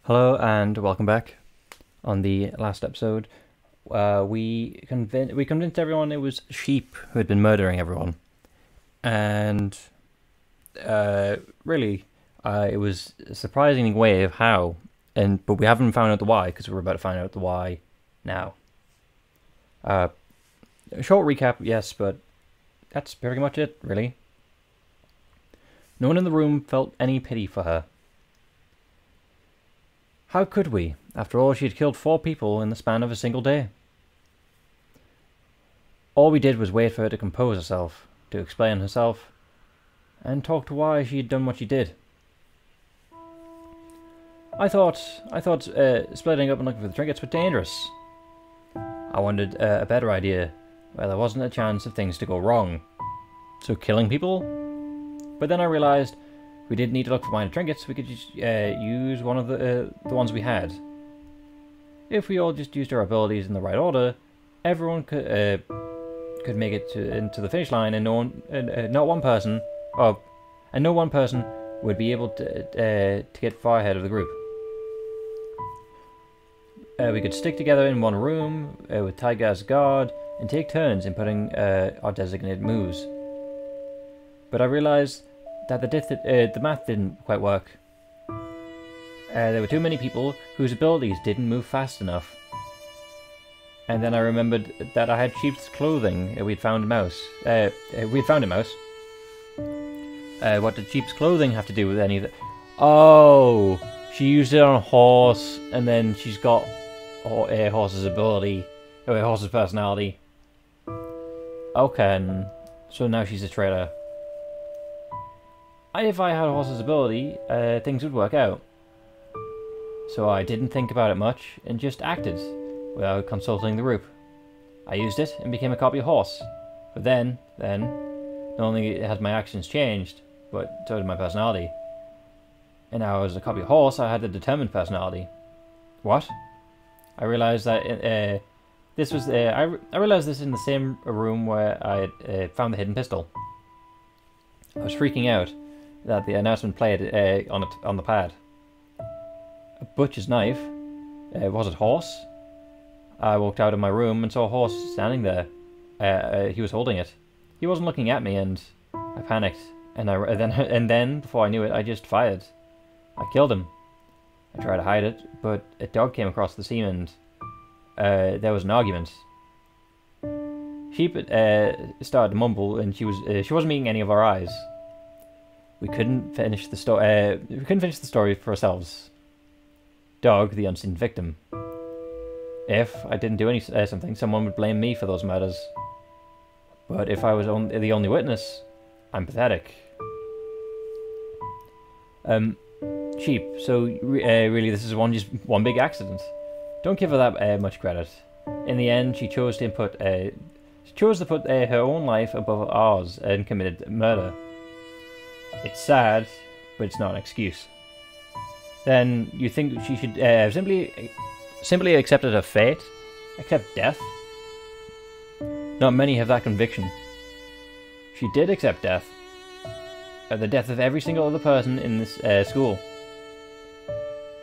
Hello and welcome back. On the last episode, we convinced everyone it was sheep who had been murdering everyone, and really, it was a surprising way of how. But we haven't found out the why because we're about to find out the why now. A short recap, yes, but that's pretty much it, really. No one in the room felt any pity for her. How could we? After all, she had killed 4 people in the span of a single day. All we did was wait for her to compose herself, to explain herself, and talk to why she had done what she did. I thought splitting up and looking for the trinkets was dangerous. I wanted a better idea, where there wasn't a chance of things to go wrong. So killing people? But then I realised we didn't need to look for minor trinkets, we could just use one of the ones we had. If we all just used our abilities in the right order, everyone could make it into the finish line, and no one person would be able to get far ahead of the group. We could stick together in one room with Tiger as guard and take turns in putting our designated moves. But I realised that the math didn't quite work. There were too many people whose abilities didn't move fast enough. And then I remembered that I had sheep's clothing. We'd found a mouse. What did sheep's clothing have to do with any of it? Oh, she used it on a horse, and then she's got a horse's ability, or a horse's personality. Okay, so now she's a traitor. If I had a horse's ability, things would work out. So I didn't think about it much and just acted without consulting the group. I used it and became a copy horse. But then, not only had my actions changed, but so did my personality. And now as a copy horse, I had a determined personality. What? I realized that I realized this in the same room where I had found the hidden pistol. I was freaking out that the announcement played on the pad. A butcher's knife? Was it horse? I walked out of my room and saw a horse standing there. He was holding it. He wasn't looking at me, and I panicked. And then, before I knew it, I just fired. I killed him. I tried to hide it, but a dog came across the scene, and there was an argument. Sheep started to mumble, and she wasn't meeting any of our eyes. We couldn't finish the story for ourselves. Dog, the unseen victim. If I didn't do something, someone would blame me for those murders. But if I was the only witness, I'm pathetic. Sheep. So really, this is just one big accident. Don't give her that much credit. In the end, she chose to put her own life above ours and committed murder. It's sad, but it's not an excuse. Then you think she should simply accepted her fate? Accept death? Not many have that conviction. She did accept death. The death of every single other person in this school.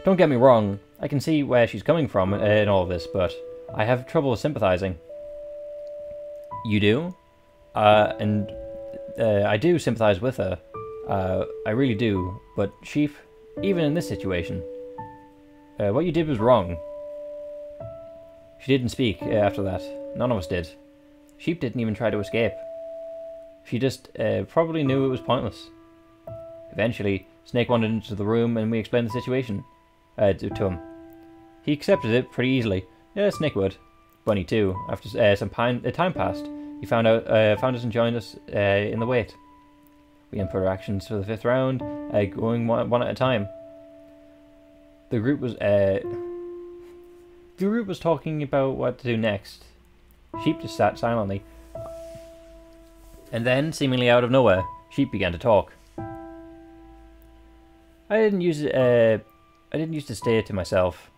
Don't get me wrong, I can see where she's coming from in all of this, but I have trouble sympathizing. You do? And I do sympathize with her. I really do, but Sheep, even in this situation, what you did was wrong. She didn't speak after that. None of us did. Sheep didn't even try to escape. She just probably knew it was pointless. Eventually, Snake wandered into the room and we explained the situation to him. He accepted it pretty easily. Yeah, Snake would. Bunny too. After some time passed, he found us and joined us in the wait. We input our actions for the 5th round, going one at a time. The group was talking about what to do next. Sheep just sat silently. And then, seemingly out of nowhere, Sheep began to talk. I didn't used to stay to myself.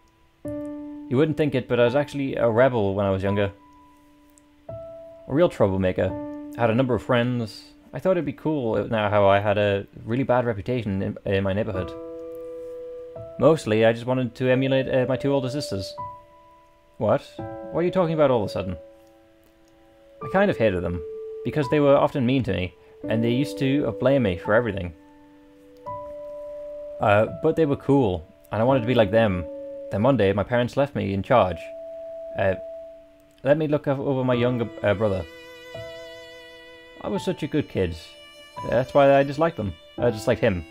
You wouldn't think it, but I was actually a rebel when I was younger. A real troublemaker. I had a number of friends. I thought it'd be cool now how I had a really bad reputation in my neighborhood. Mostly, I just wanted to emulate my two older sisters. What? What are you talking about all of a sudden? I kind of hated them, because they were often mean to me, and they used to blame me for everything. But they were cool, and I wanted to be like them. Then one day, my parents left me in charge. Let me look over my younger brother. I was such a good kid. That's why I disliked them. I disliked him.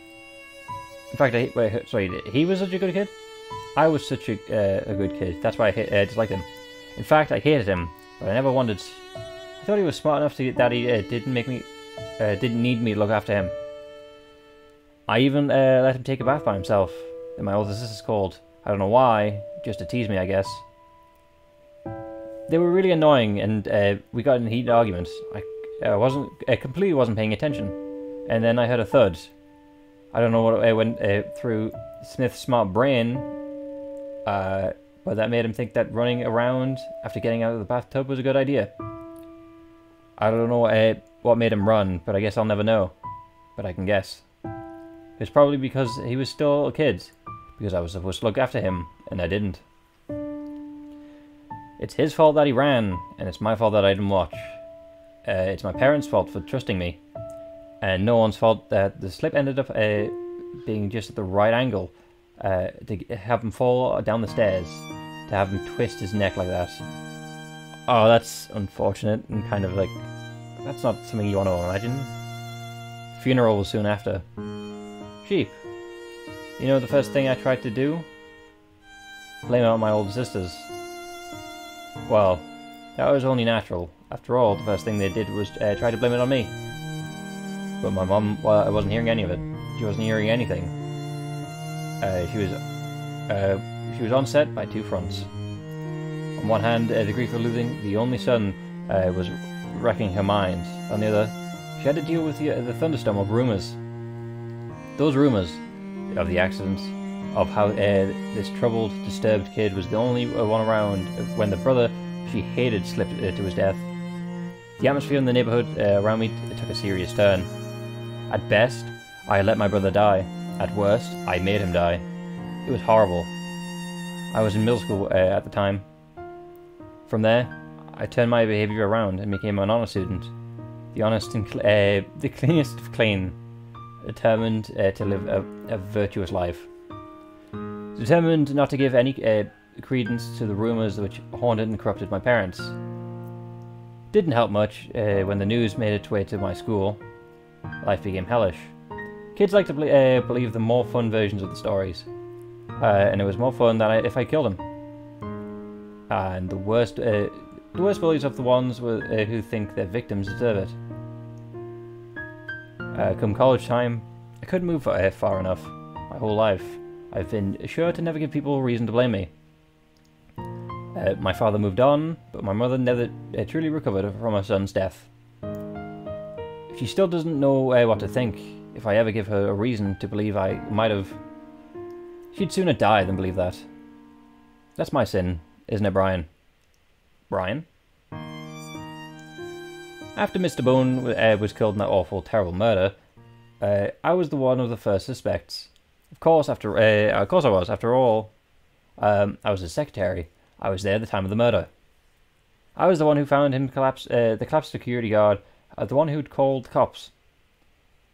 In fact, he was such a good kid? I was such a good kid. That's why I disliked him. In fact, I hated him, but I never wanted... I thought he was smart enough that he didn't need me to look after him. I even let him take a bath by himself, that my older sister's called. I don't know why, just to tease me, I guess. They were really annoying, and we got in heated arguments. I completely wasn't paying attention, and then I heard a thud. I don't know what went through Smith's smart brain, but that made him think that running around after getting out of the bathtub was a good idea. I don't know what made him run, but I guess I'll never know. But I can guess. It's probably because he was still a kid, because I was supposed to look after him, and I didn't. It's his fault that he ran, and it's my fault that I didn't watch. It's my parents' fault for trusting me, and no one's fault that the slip ended up being just at the right angle to have him fall down the stairs, to have him twist his neck like that. Oh, that's unfortunate, and kind of like, that's not something you want to imagine. The funeral was soon after. Sheep. You know the first thing I tried to do? Blame out my older sisters. Well, that was only natural. After all, the first thing they did was try to blame it on me. But my mum, well, I wasn't hearing any of it. She wasn't hearing anything. She was on set by two fronts. On one hand, the grief of losing the only son was wrecking her mind. On the other, she had to deal with the thunderstorm of rumours. Those rumours of the accident, of how this troubled, disturbed kid was the only one around when the brother she hated slipped to his death. The atmosphere in the neighbourhood around me took a serious turn. At best, I let my brother die. At worst, I made him die. It was horrible. I was in middle school at the time. From there, I turned my behaviour around and became an honour student. The honest and the cleanest of clean. Determined to live a virtuous life. Determined not to give any credence to the rumours which haunted and corrupted my parents. Didn't help much when the news made its way to my school. Life became hellish. Kids like to believe the more fun versions of the stories. And it was more fun than if I killed him. And the worst bullies of the ones who think their victims deserve it. Come college time, I couldn't move far enough. My whole life, I've been sure to never give people a reason to blame me. My father moved on, but my mother never truly recovered from her son's death. She still doesn't know what to think. If I ever give her a reason to believe I might have... She'd sooner die than believe that. That's my sin, isn't it, Brian? Brian? After Mr. Bone was killed in that awful, terrible murder, I was the one of the first suspects. Of course I was. After all, I was his secretary. I was there at the time of the murder. I was the one who found him the collapsed security guard, the one who'd called the cops,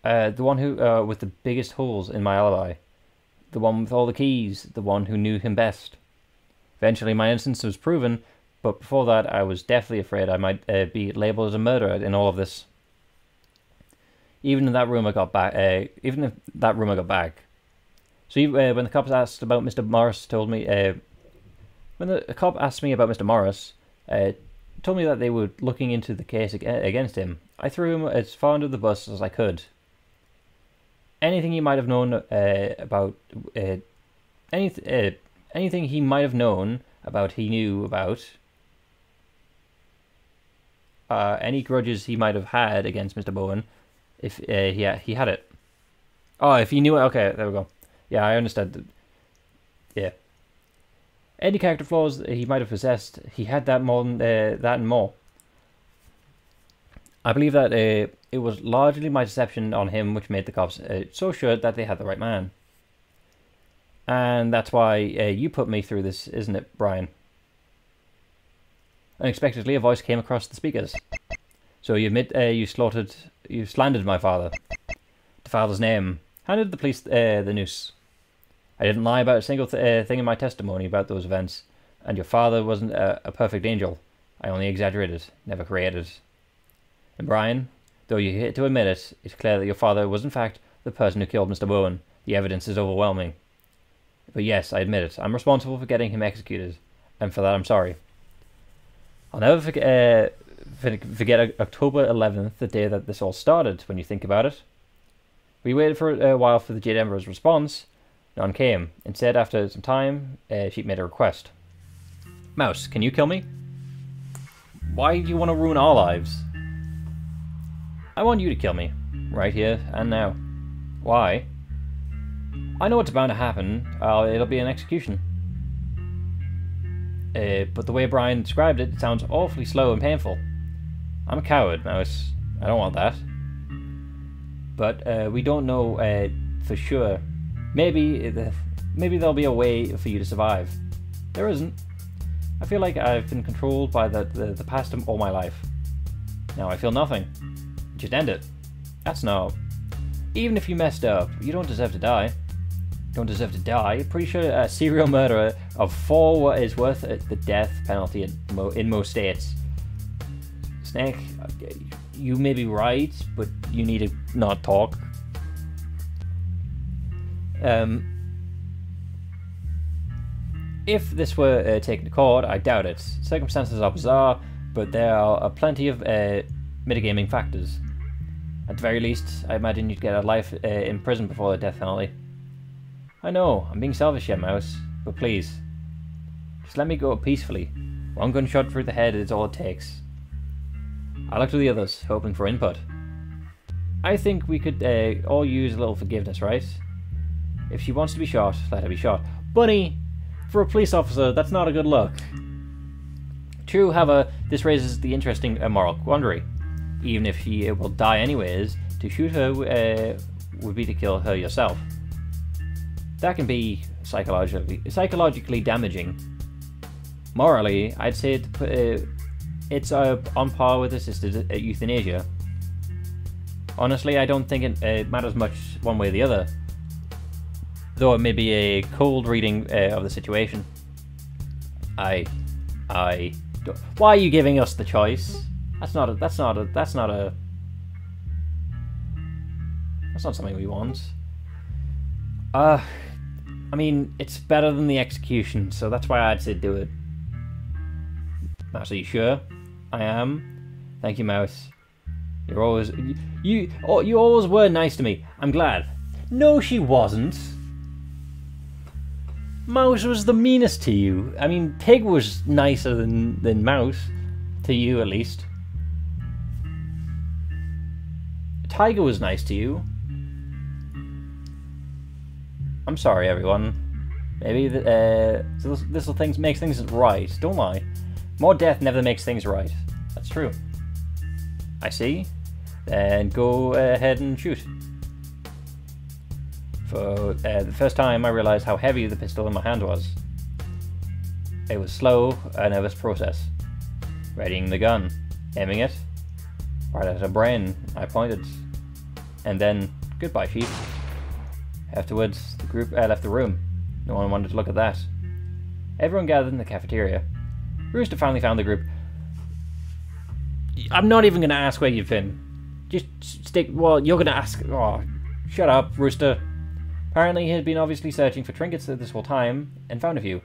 the one who with the biggest holes in my alibi, the one with all the keys, the one who knew him best. Eventually, my innocence was proven. But before that, I was deathly afraid I might be labelled as a murderer in all of this. Even if that rumour got back. So when the cops asked about Mr. Morris, told me when the cop asked me about Mr. Morris, told me that they were looking into the case against him. I threw him as far under the bus as I could. Anything he might have known about anything he might have known about, he knew about. Any grudges he might have had against Mr. Bowen, if he had it. Oh, if he knew it, okay, there we go. Yeah, I understand. Yeah. Any character flaws that he might have possessed, he had that more than that and more. I believe that it was largely my deception on him which made the cops so sure that they had the right man. And that's why you put me through this, isn't it, Brian? Unexpectedly, a voice came across the speakers. So you admit you slandered my father. The father's name. Handed the police the noose. I didn't lie about a single thing in my testimony about those events, and your father wasn't a perfect angel. I only exaggerated, never created. And Brian, though you hate to admit it, it's clear that your father was in fact the person who killed Mr. Bowen. The evidence is overwhelming. But yes, I admit it. I'm responsible for getting him executed, and for that I'm sorry. I'll never forget October 11th, the day that this all started, when you think about it. We waited for a while for the Jade Emperor's response. None came. Instead, after some time, she made a request. Mouse, can you kill me? Why do you want to ruin our lives? I want you to kill me. Right here and now. Why? I know what's bound to happen. It'll be an execution. But the way Brian described it, it sounds awfully slow and painful. I'm a coward, Mouse. I don't want that. But we don't know for sure. Maybe there'll be a way for you to survive. There isn't. I feel like I've been controlled by the past all my life. Now I feel nothing. Just end it. That's not. Even if you messed up, you don't deserve to die. Don't deserve to die. Pretty sure a serial murderer of 4 is worth the death penalty in most states. Snake, you may be right, but you need to not talk. If this were taken to court, I doubt it. Circumstances are bizarre, but there are plenty of mitigating factors. At the very least, I imagine you'd get a life in prison before the death penalty. I know, I'm being selfish here, Mouse, but please, just let me go peacefully. One gunshot through the head is all it takes. I look to the others, hoping for input. I think we could all use a little forgiveness, right? If she wants to be shot, let her be shot. Bunny! For a police officer, that's not a good look. True, however, this raises the interesting moral quandary. Even if she will die anyways, to shoot her would be to kill her yourself. That can be psychologically damaging. Morally, I'd say it's on par with assisted euthanasia. Honestly, I don't think it matters much one way or the other, though it may be a cold reading of the situation. Why are you giving us the choice? That's not something we want. I mean, it's better than the execution, so that's why I'd say do it. Mouse, are you sure? I am. Thank you, Mouse. You're always you always were nice to me. I'm glad. No, she wasn't. Mouse was the meanest to you. I mean, Pig was nicer than Mouse, to you at least. Tiger was nice to you. I'm sorry, everyone. Maybe this will make things right. Don't lie. More death never makes things right. That's true. I see. Then go ahead and shoot. For the first time, I realized how heavy the pistol in my hand was. It was slow, a nervous process. Readying the gun, aiming it right at her brain. I pointed, and then goodbye, Chief. Afterwards, the group left the room. No one wanted to look at that. Everyone gathered in the cafeteria. Rooster finally found the group. I'm not even going to ask where you've been. Just stick. Well, you're going to ask. Oh, shut up, Rooster. Apparently, he had been obviously searching for trinkets this whole time and found a few.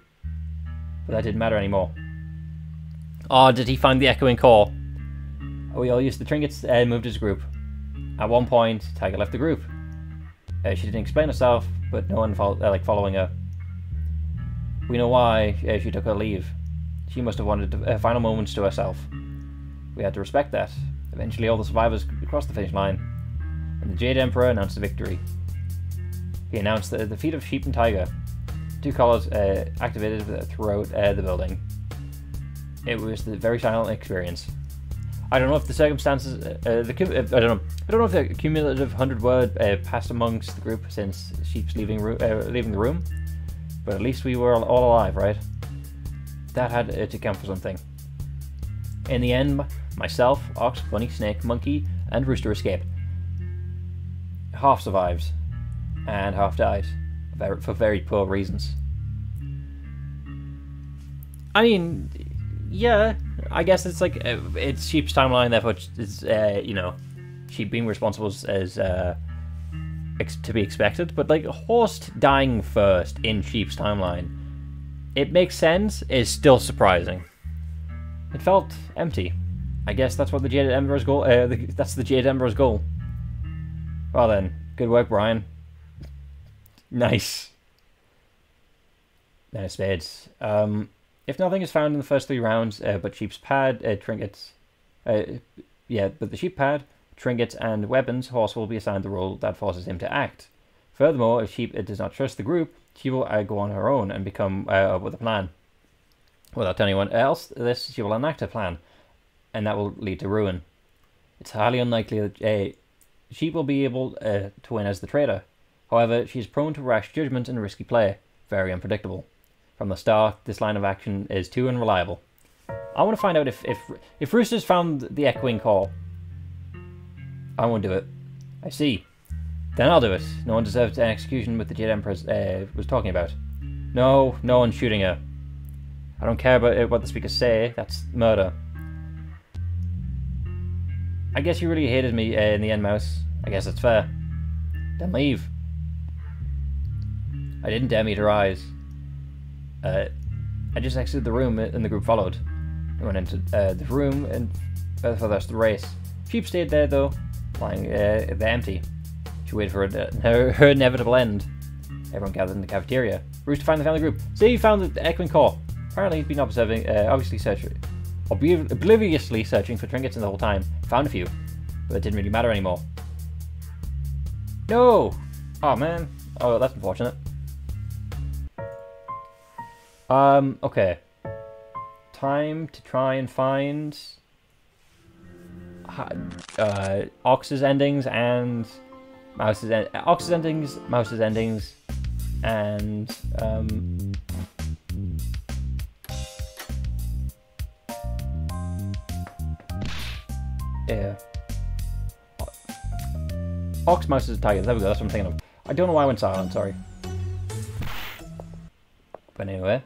But that didn't matter anymore. Oh, did he find the echoing call? We all used the trinkets and moved as a group. At one point, Tiger left the group. She didn't explain herself, but no one following her. We know why she took her leave. She must have wanted final moments to herself. We had to respect that. Eventually, all the survivors crossed the finish line, and the Jade Emperor announced the victory. He announced the defeat of Sheep and Tiger. 2 collars activated throughout the building. It was a very silent experience. I don't know if the circumstances. I don't know if the cumulative 100-word passed amongst the group since Sheep's leaving the room. But at least we were all alive, right? That had to count for something. In the end, myself, Ox, Bunny, Snake, Monkey, and Rooster escaped. Half survived, and half died, for very poor reasons. I mean, yeah, I guess it's like, it's Sheep's timeline, therefore it's, you know, Sheep being responsible as to be expected, but like Horst dying first in Sheep's timeline, it makes sense, is still surprising. It felt empty. I guess that's what the Jaded Ember's goal, that's the Jaded Ember's goal. Well then, good work, Brian. Nice. Nice spades. If nothing is found in the first 3 rounds, but Sheep's pad, trinkets, yeah, but the Sheep pad, trinkets, and weapons, Horse will be assigned the role that forces him to act. Furthermore, if Sheep does not trust the group, she will go on her own and become up with a plan. Without telling anyone else this, she will enact a plan, and that will lead to ruin. It's highly unlikely that Sheep will be able to win as the traitor. However, she is prone to rash judgment and risky play. Very unpredictable. From the start, this line of action is too unreliable. I want to find out if Rooster's found the echoing call. I won't do it. I see. Then I'll do it. No one deserves an execution with the Jade Empress was talking about. No one's shooting her. I don't care about what the speakers say. That's murder. I guess you really hated me in the end, Mouse. I guess that's fair. Then leave. I didn't dare meet her eyes. I just exited the room and the group followed. I went into the room and for the rest of the race. Sheep stayed there though, lying there empty. She waited for her inevitable end. Everyone gathered in the cafeteria. Rooster found the family group. See, you found the echoing call. Apparently he'd been obliviously searching for trinkets in the whole time. Found a few, but it didn't really matter anymore. No! Oh man. Oh, that's unfortunate. Okay. Time to try and find Ox's endings and Mouse's Ox's endings, Mouse's endings, and yeah. Ox, Mouse's, and Tiger. There we go. That's what I'm thinking of. I don't know why I went silent. Sorry. But anyway.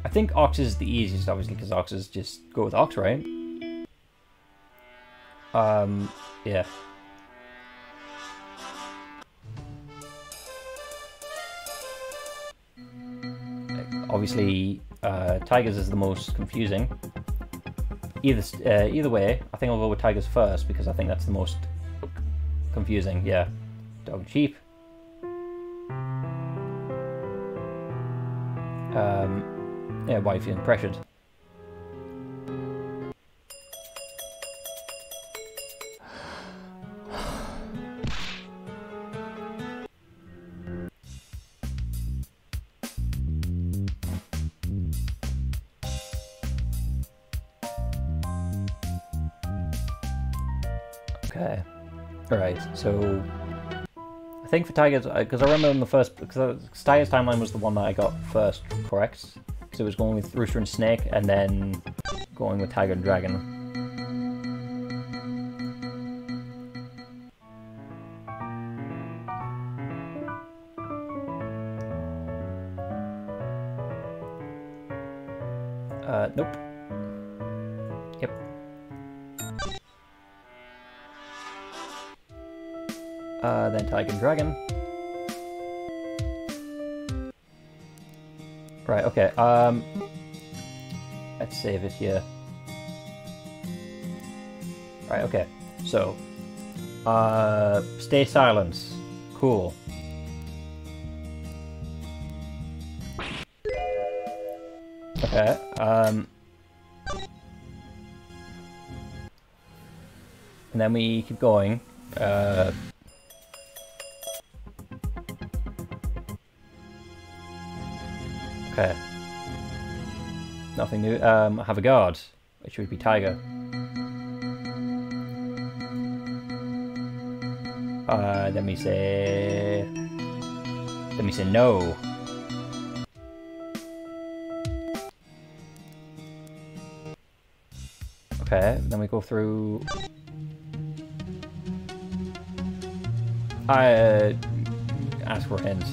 I think Ox is the easiest, obviously, because Ox is just go with Ox, right? Yeah. Obviously, Tiger's is the most confusing. Either way, I think I'll go with Tiger's first, because I think that's the most confusing, yeah. Dog and sheep. Yeah, why are you feeling pressured? Okay. Alright, so I think for Tiger's, because I remember in the first, because Tiger's timeline was the one that I got first, correct? So it was going with Rooster and Snake, and then going with Tiger and Dragon. Nope. Yep. Then Tiger and Dragon. Right, okay, let's save it here. Right, okay, so, stay silent. Cool. Okay, and then we keep going. Okay. Nothing new. Have a guard, which would be Tiger. Let me say no. Okay, then we go through. Ask for hints.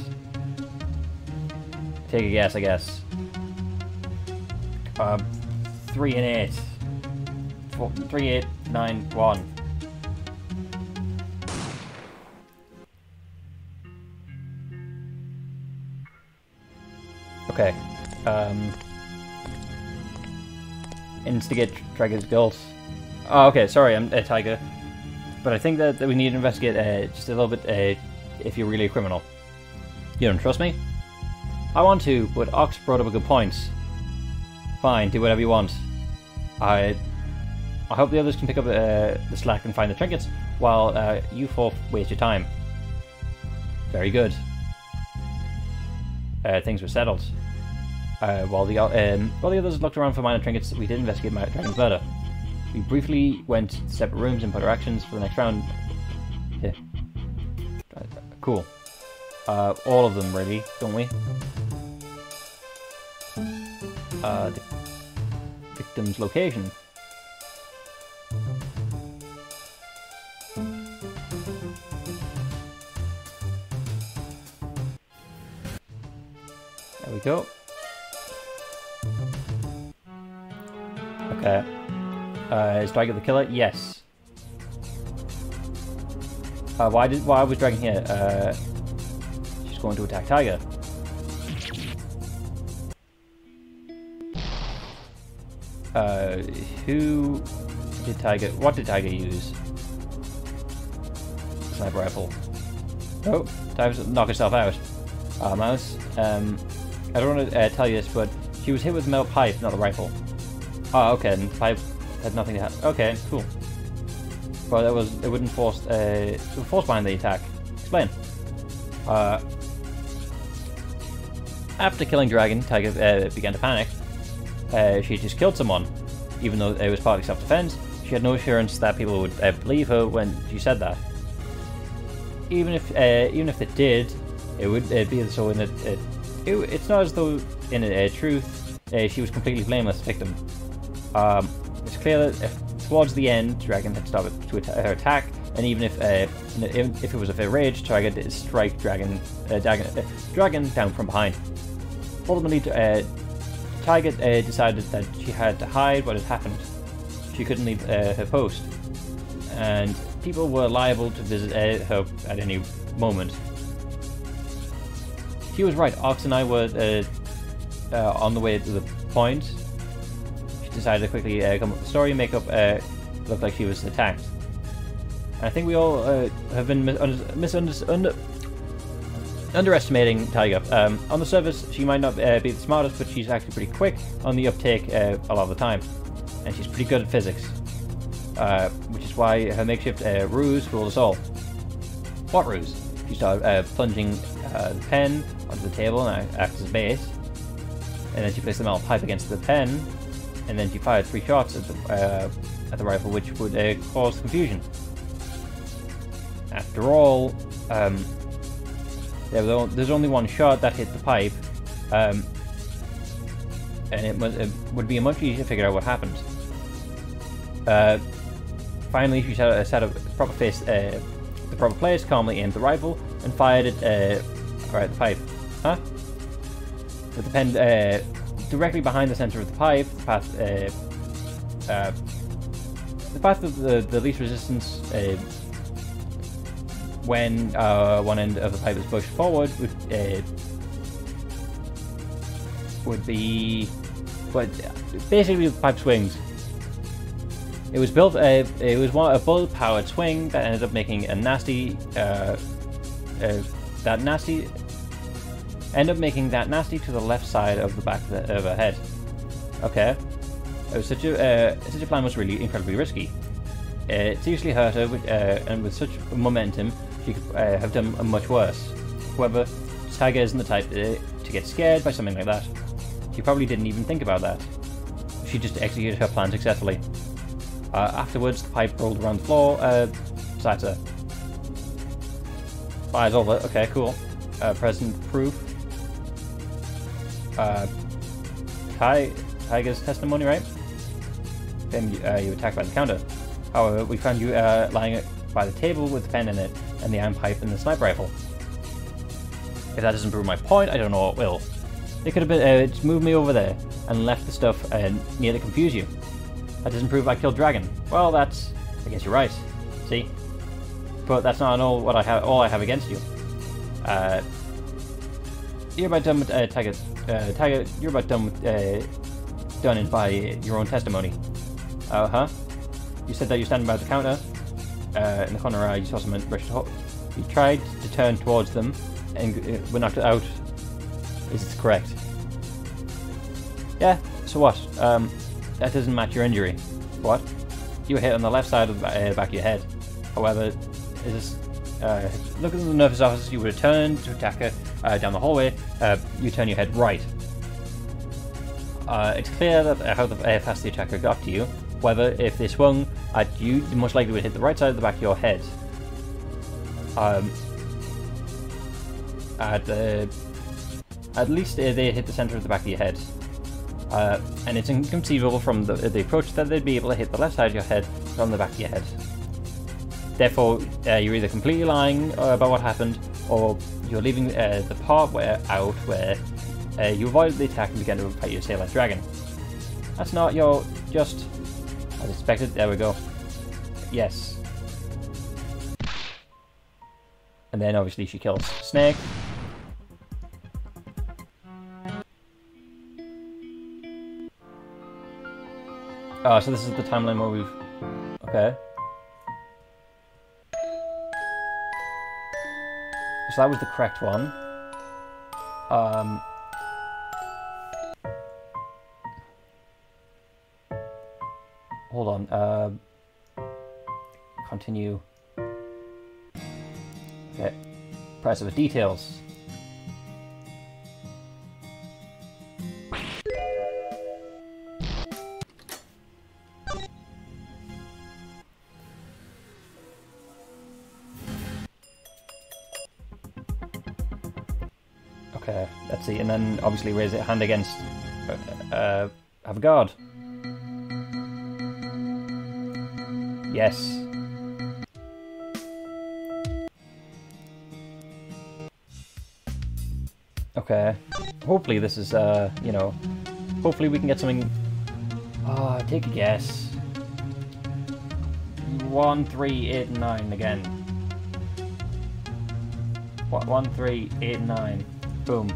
Take a guess, I guess. 3 and 8. 4, 3, 8, 9, 1. Okay. Instigate Tiger's guilt. Oh, okay, sorry, I'm Tiger. But I think that we need to investigate just a little bit if you're really a criminal. You don't trust me? I want to, but Ox brought up a good point. Fine, do whatever you want. I hope the others can pick up the slack and find the trinkets, while you four waste your time. Very good. Things were settled. While the others looked around for minor trinkets, we did investigate Dragon's murder. We briefly went to separate rooms and put our actions for the next round. Yeah. Cool. All of them, really, don't we? The victim's location. There we go. Okay. Is Dragon the killer? Yes. Why was Dragon here? She's going to attack Tiger. Who did Tiger? What did Tiger use? Sniper rifle. Oh, Tiger's knocked herself out. Mouse. I don't want to tell you this, but she was hit with a metal pipe, not a rifle. Oh, okay, and the pipe had nothing to have. Okay, cool. But it wouldn't force behind the attack. Explain. After killing Dragon, Tiger began to panic. She just killed someone, even though it was partly self-defense. She had no assurance that people would believe her when she said that. Even if it did, it would be so in it's not as though in truth she was completely blameless victim. It's clear that towards the end, Dragon had stopped her attack, and even if it was a fair rage, Tiger did strike Dragon down from behind. Ultimately, Tiger decided that she had to hide what had happened. She couldn't leave her post, and people were liable to visit her at any moment. She was right. Ox and I were on the way to the point. She decided to quickly come up with the story and make up look like she was attacked. And I think we all have been underestimating Tiger. On the surface, she might not be the smartest, but she's actually pretty quick on the uptake a lot of the time. And she's pretty good at physics. Which is why her makeshift ruse fooled us all. What ruse? She started plunging the pen onto the table and acted as a base. And then she placed the metal pipe against the pen, and then she fired 3 shots at the rifle, which would cause confusion. After all, there's only one shot that hit the pipe, and it would be much easier to figure out what happened. Finally, she set up the proper place, calmly aimed the rifle, and fired it right at the pipe. Huh? With the pen directly behind the center of the pipe, the path of the least resistance when one end of the pipe is pushed forward would be, but basically the pipe swings. It was built. It was a bullet-powered swing that ended up making a nasty. End up making that nasty to the left side of the back of her head. Okay. It was such a plan was really incredibly risky. It seriously hurt her, and with such momentum, she could have done much worse. However, Tiger isn't the type to get scared by something like that. She probably didn't even think about that. She just executed her plan successfully. Afterwards, the pipe rolled around the floor beside her. Fires over. Okay, cool. Present proof. Tiger's testimony, right? Then you attacked by the counter. However, we found you lying by the table with the pen in it, and the iron pipe and the sniper rifle. If that doesn't prove my point, I don't know what will. They could have been just moved me over there and left the stuff near to confuse you. That doesn't prove I killed Dragon. Well, that's... I guess you're right. See? But that's not all what I have. All I have against you. You're about done with Tiger. Tiger, you're about done with done in by your own testimony. Huh? You said that you're standing by the counter. In the corner, you saw someone rush to. You tried to turn towards them, and were knocked out. Is this correct? Yeah. So what? That doesn't match your injury. What? You were hit on the left side of the back of your head. However, is this, look at the nurse's office. You would have turned to attack her down the hallway. You turn your head right. It's clear that how fast the attacker got to you. However, if they swung at you, you most likely would hit the right side of the back of your head. At least they hit the center of the back of your head. And it's inconceivable from the approach that they'd be able to hit the left side of your head from the back of your head. Therefore, you're either completely lying about what happened, or you're leaving the part where you avoided the attack and began to fight your tail like dragon. That's not your just... As expected, there we go. Yes. And then obviously she kills Snake. Oh, so this is the timeline where we've... Okay. So that was the correct one. Hold on. Continue. Okay. Press of the details. Okay, let's see, and then obviously raise it hand against have a guard. Yes. Okay. Hopefully this is you know, hopefully we can get something. Take a guess. 1, 3, 8, and 9 again. What? 1, 3, 8, and 9. Boom.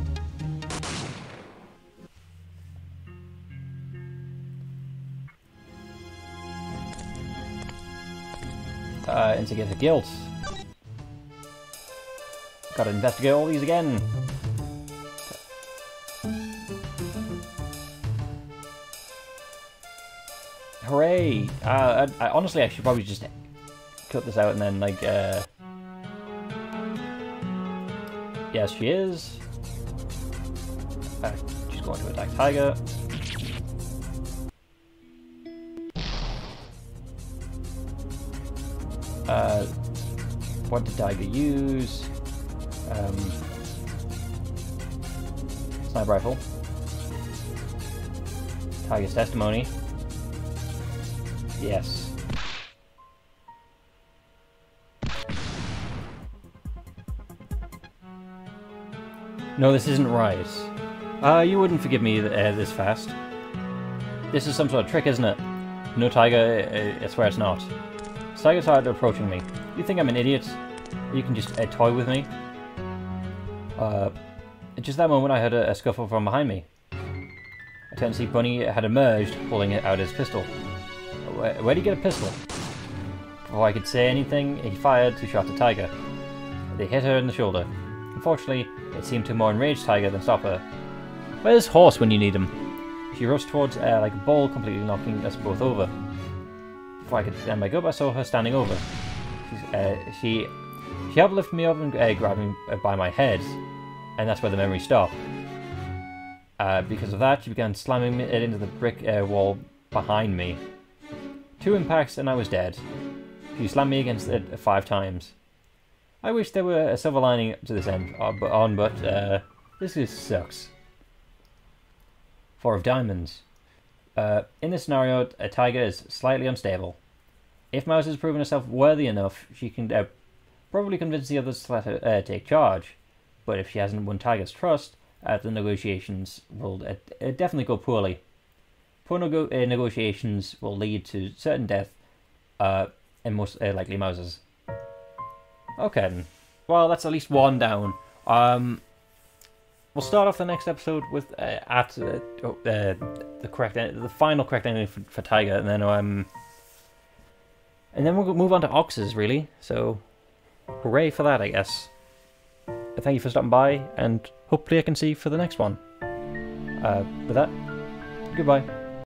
Instigate the guilt. Gotta investigate all these again. Hooray! I honestly, I should probably just cut this out and then, like, yes, she is. She's going to attack Tiger. What did Tiger use? Sniper rifle. Tiger's testimony. Yes. No, this isn't right. You wouldn't forgive me this fast. This is some sort of trick, isn't it? No, Tiger, I swear it's not. Tiger started approaching me. You think I'm an idiot? You can just toy with me? Just that moment I heard a scuffle from behind me. I turned to see Bunny had emerged, pulling out his pistol. Where'd he get a pistol? Before I could say anything, he fired 2 shots at Tiger. They hit her in the shoulder. Unfortunately, it seemed to more enrage Tiger than stop her. Where's Horse when you need him? She rushed towards like a ball, completely knocking us both over. Before I could stand back up, I saw her standing over. She helped lift me up and grabbed me by my head, and that's where the memory stopped. Because of that, she began slamming it into the brick wall behind me. 2 impacts and I was dead. She slammed me against it 5 times. I wish there were a silver lining to this end, but this just sucks. 4 of diamonds. In this scenario, a tiger is slightly unstable. If Mouse has proven herself worthy enough, she can probably convince the others to let her take charge. But if she hasn't won Tiger's trust, the negotiations will definitely go poorly. Poor negotiations will lead to certain death, and most likely Mouse's. Okay then. Well, that's at least 1 down. We'll start off the next episode with the final correct ending for Tiger, and then we'll move on to Oxes, really. So, hooray for that, I guess. Thank you for stopping by, and hopefully I can see you for the next one. With that, goodbye.